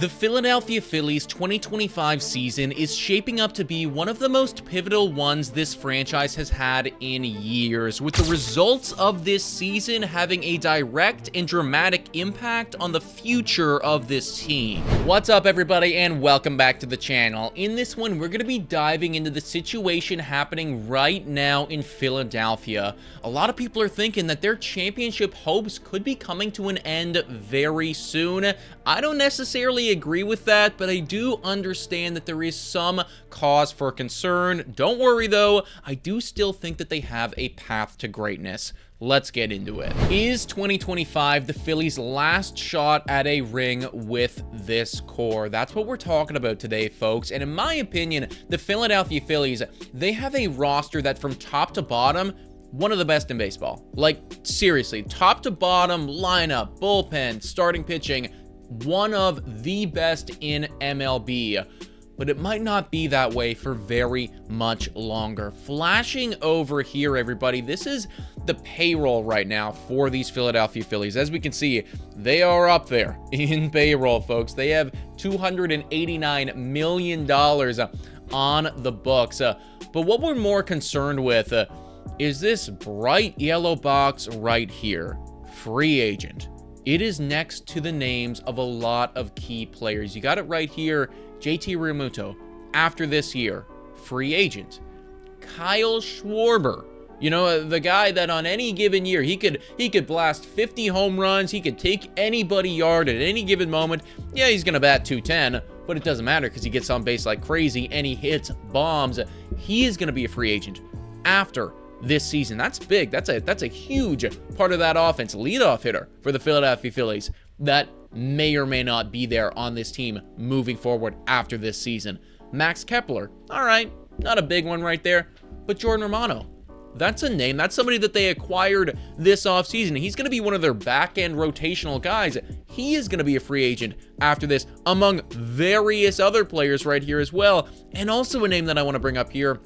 The Philadelphia Phillies 2025 season is shaping up to be one of the most pivotal ones this franchise has had in years, with the results of this season having a direct and dramatic impact on the future of this team. What's up, everybody, and welcome back to the channel. In this one, we're going to be diving into the situation happening right now in Philadelphia. A lot of people are thinking that their championship hopes could be coming to an end very soon. I don't necessarily agree with that, but I do understand that there is some cause for concern. Don't worry though, I do still think that they have a path to greatness. Let's get into it. Is 2025 the Phillies' last shot at a ring with this core? That's what we're talking about today, folks. And in my opinion, the Philadelphia Phillies, they have a roster that from top to bottom, one of the best in baseball. Like, seriously, top to bottom lineup, bullpen, starting pitching, one of the best in MLB. But it might not be that way for very much longer. Flashing over here, everybody, this is the payroll right now for these Philadelphia Phillies. As we can see, they are up there in payroll, folks. They have $289 million on the books. But what we're more concerned with is this bright yellow box right here, free agent. It is next to the names of a lot of key players. You got it right here. JT Realmuto, after this year, free agent. Kyle Schwarber, you know, the guy that on any given year, he could blast 50 home runs. He could take anybody yard at any given moment. Yeah, he's going to bat 210, but it doesn't matter because he gets on base like crazy and he hits bombs. He is going to be a free agent after this season. That's big. That's a huge part of that offense. Leadoff hitter for the Philadelphia Phillies that may or may not be there on this team moving forward after this season. Max Kepler, all right, not a big one right there, but Jordan Romano, that's a name. That's somebody that they acquired this offseason. He's going to be one of their back-end rotational guys. He is going to be a free agent after this, among various other players right here as well. And also a name that I want to bring up here,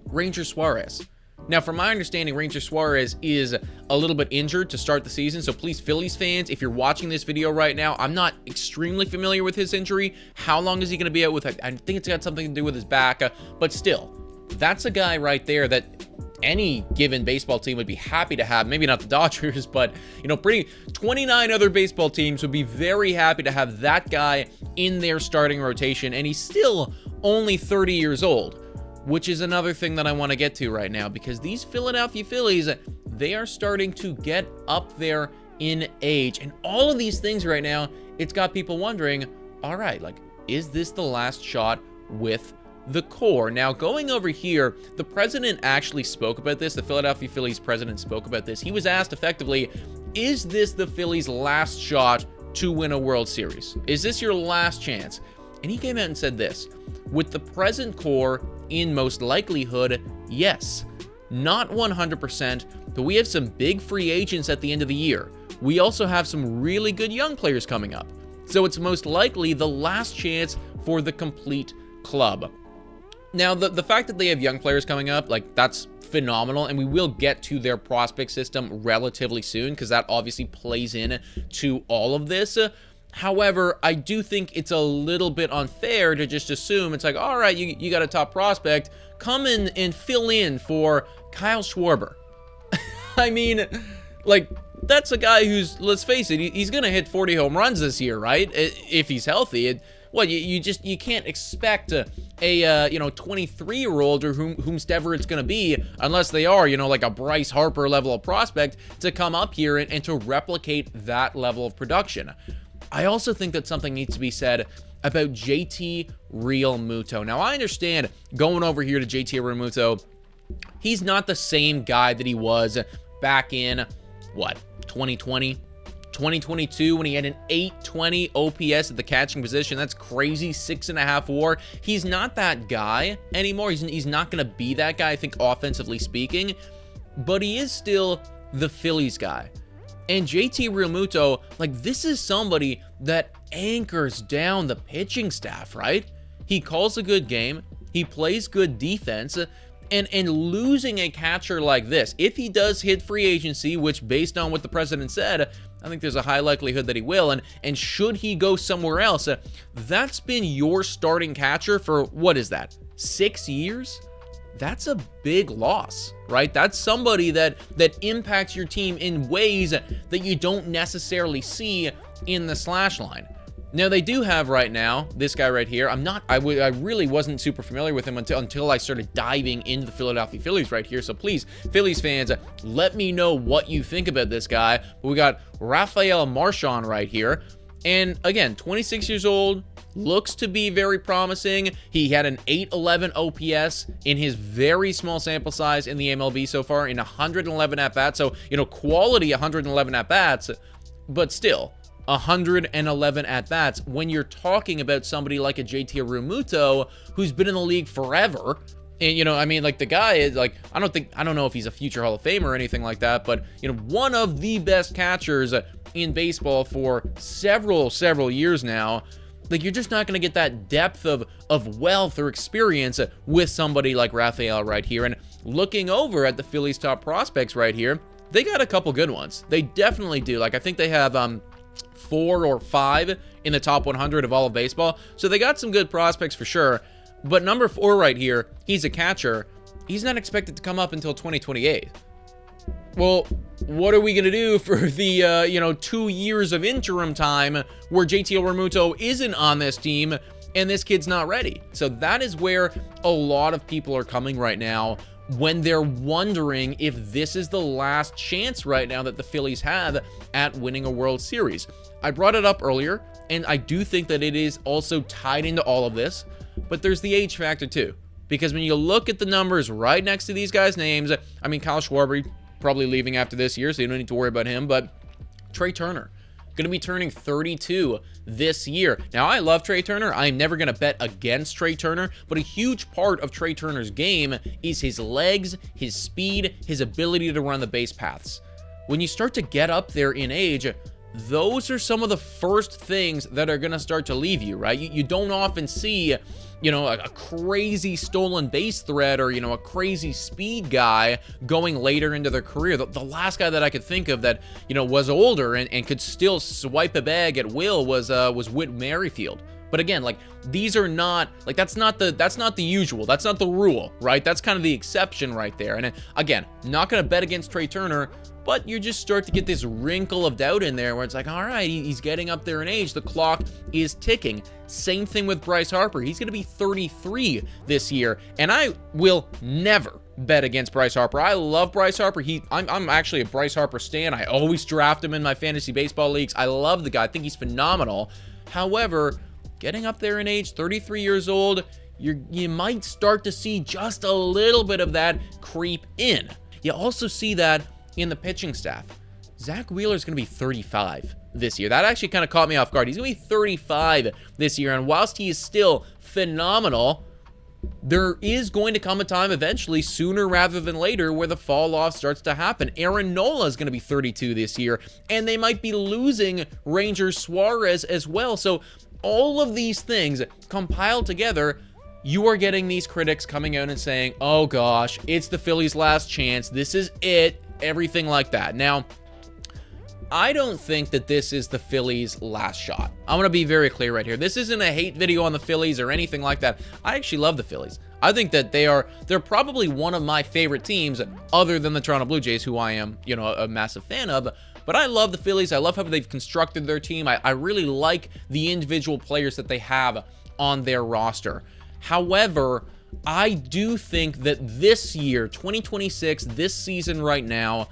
Ranger Suarez. Now, from my understanding, Ranger Suarez is a little bit injured to start the season, so please, Phillies fans, if you're watching this video right now, I'm not extremely familiar with his injury. How long is he going to be out with? I think it's got something to do with his back, but still, that's a guy right there that any given baseball team would be happy to have. Maybe not the Dodgers, but, you know, 29 other baseball teams would be very happy to have that guy in their starting rotation, and he's still only 30 years old. Which is another thing that I want to get to right now, because these Philadelphia Phillies, they are starting to get up there in age. And all of these things right now, it's got people wondering, all right, like, is this the last shot with the core? Now, going over here, the president actually spoke about this. The Philadelphia Phillies president spoke about this. He was asked effectively, is this the Phillies' last shot to win a World Series? Is this your last chance? And he came out and said this, with the present core, in most likelihood, yes. Not 100%, but we have some big free agents at the end of the year. We also have some really good young players coming up. So it's most likely the last chance for the complete club. Now, the fact that they have young players coming up, like, that's phenomenal, and we will get to their prospect system relatively soon, because that obviously plays in to all of this. However, I do think it's a little bit unfair to just assume it's like, all right, you got a top prospect, come in and fill in for Kyle Schwarber. I mean, like, that's a guy who's, let's face it, he's going to hit 40 home runs this year, right? If he's healthy. You can't expect a 23-year-old or whomsoever it's going to be, unless they are, like a Bryce Harper level of prospect, to come up here and to replicate that level of production. I also think that something needs to be said about JT Realmuto. Now, I understand going over here to JT Realmuto, he's not the same guy that he was back in, 2020? 2022 when he had an 820 OPS at the catching position. That's crazy. 6.5 WAR. He's not that guy anymore. He's not going to be that guy, I think, offensively speaking, but he is still the Phillies guy. And JT Realmuto, like, this is somebody that anchors down the pitching staff, right? He calls a good game. He plays good defense. And losing a catcher like this, if he does hit free agency, which based on what the president said, I think there's a high likelihood that he will, and should he go somewhere else, that's been your starting catcher for, what is that, 6 years? That's a big loss, right? That's somebody that impacts your team in ways that you don't necessarily see in the slash line. Now, they do have right now this guy right here. I really wasn't super familiar with him until I started diving into the Philadelphia Phillies right here. So please, Phillies fans, let me know what you think about this guy. But we got Rafael Marchand right here. And again, 26 years old, looks to be very promising. He had an 811 OPS in his very small sample size in the MLB so far in 111 at-bats. So, quality 111 at-bats, but still, 111 at-bats when you're talking about somebody like a JT Realmuto who's been in the league forever. And, the guy is like, I don't know if he's a future Hall of Famer or anything like that, but, one of the best catchers in baseball for several years now. Like, you're just not going to get that depth of wealth or experience with somebody like Rafael right here. And looking over at the Phillies' top prospects right here, they got a couple good ones. They definitely do. Like, I think they have 4 or 5 in the top 100 of all of baseball. So they got some good prospects for sure. But number 4 right here, he's a catcher. He's not expected to come up until 2028. Well, what are we going to do for the, 2 years of interim time where JT Realmuto isn't on this team and this kid's not ready? So that is where a lot of people are coming right now when they're wondering if this is the last chance right now that the Phillies have at winning a World Series. I brought it up earlier, and I do think that it is also tied into all of this, but there's the age factor too. Because when you look at the numbers right next to these guys' names, Kyle Schwarber probably leaving after this year, so you don't need to worry about him, but Trey Turner, going to be turning 32 this year. Now, I love Trey Turner. I'm never going to bet against Trey Turner, but a huge part of Trey Turner's game is his legs, his speed, his ability to run the base paths. When you start to get up there in age, those are some of the first things that are going to start to leave you, right? You don't often see, a crazy stolen base threat or, a crazy speed guy going later into their career. The last guy that I could think of that, was older and could still swipe a bag at will was Whit Merrifield. But again, these are not, that's not the usual. That's not the rule, right? That's kind of the exception right there. And again, not going to bet against Trey Turner, but you just start to get this wrinkle of doubt in there where it's like, all right, he's getting up there in age. The clock is ticking. Same thing with Bryce Harper. He's going to be 33 this year, and I will never bet against Bryce Harper. I love Bryce Harper. I'm actually a Bryce Harper stan. I always draft him in my fantasy baseball leagues. I love the guy. I think he's phenomenal. However, getting up there in age, 33 years old, you might start to see just a little bit of that creep in. You also see that in the pitching staff. Zach Wheeler is going to be 35 this year. That actually kind of caught me off guard. He's going to be 35 this year, and whilst he is still phenomenal, there is going to come a time eventually, sooner rather than later, where the fall off starts to happen. Aaron Nola is going to be 32 this year, and they might be losing Ranger Suarez as well. So all of these things compiled together, you are getting these critics coming out and saying, oh gosh, it's the Phillies' last chance. This is it. Everything like that. Now, I don't think that this is the Phillies' last shot. I'm going to be very clear right here. This isn't a hate video on the Phillies or anything like that. I actually love the Phillies. I think that they're probably one of my favorite teams other than the Toronto Blue Jays, who I am, a massive fan of. But I love the Phillies. I love how they've constructed their team. I really like the individual players that they have on their roster. However, I do think that this year, 2026, this season right now,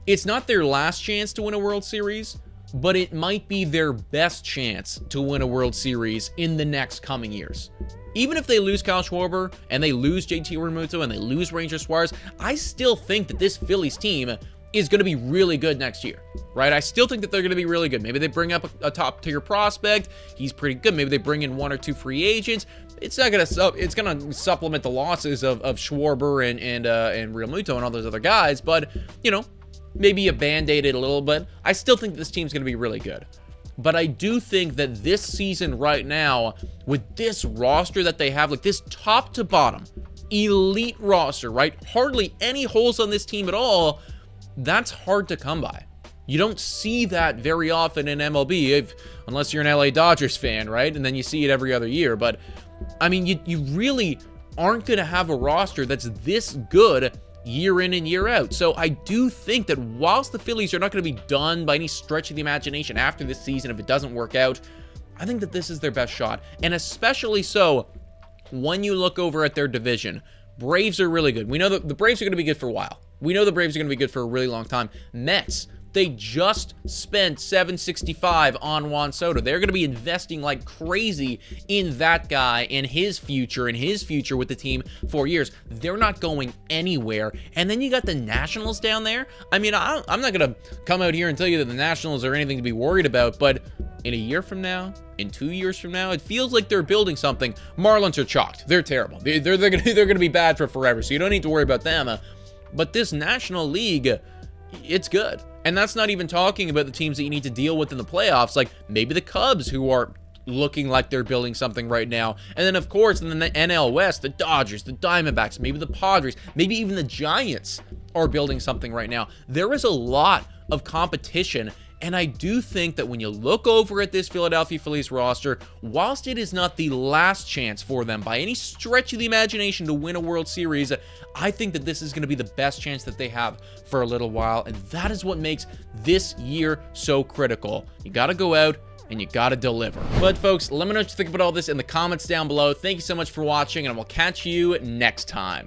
it's not their last chance to win a World Series, but it might be their best chance to win a World Series in the next coming years. Even if they lose Kyle Schwarber and they lose JT Realmuto and they lose Ranger Suarez, I still think that this Phillies team is going to be really good next year, right? I still think that they're going to be really good. Maybe they bring up a top-tier prospect. He's pretty good. Maybe they bring in 1 or 2 free agents. It's not going to it's going to supplement the losses of Schwarber and Realmuto and all those other guys, but maybe you band-aid it a little bit. I still think this team's going to be really good. But I do think that this season right now, with this roster that they have, this top to bottom elite roster, right? Hardly any holes on this team at all. That's hard to come by. You don't see that very often in MLB, unless you're an LA Dodgers fan, right? And then you see it every other year. But, I mean, you really aren't going to have a roster that's this good year in and year out. So I do think that whilst the Phillies are not going to be done by any stretch of the imagination after this season, if it doesn't work out, I think that this is their best shot. And especially so when you look over at their division. Braves are really good. We know that the Braves are going to be good for a while. We know the Braves are going to be good for a really long time. Mets, they just spent $765 on Juan Soto. They're going to be investing like crazy in that guy and his future with the team for years. They're not going anywhere. And then you got the Nationals down there. I mean, I'm not going to come out here and tell you that the Nationals are anything to be worried about, but in a year from now, in 2 years from now, it feels like they're building something. Marlins are chalked. They're terrible. They're going to be bad for forever, so you don't need to worry about them. But this National League, it's good. And that's not even talking about the teams that you need to deal with in the playoffs, like maybe the Cubs, who are looking like they're building something right now. And then, of course, in the NL West, the Dodgers, the Diamondbacks, maybe the Padres, maybe even the Giants are building something right now. There is a lot of competition. And I do think that when you look over at this Philadelphia Phillies roster, whilst it is not the last chance for them by any stretch of the imagination to win a World Series, I think that this is going to be the best chance that they have for a little while. And that is what makes this year so critical. You got to go out and you got to deliver. But folks, let me know what you think about all this in the comments down below. Thank you so much for watching, and I will catch you next time.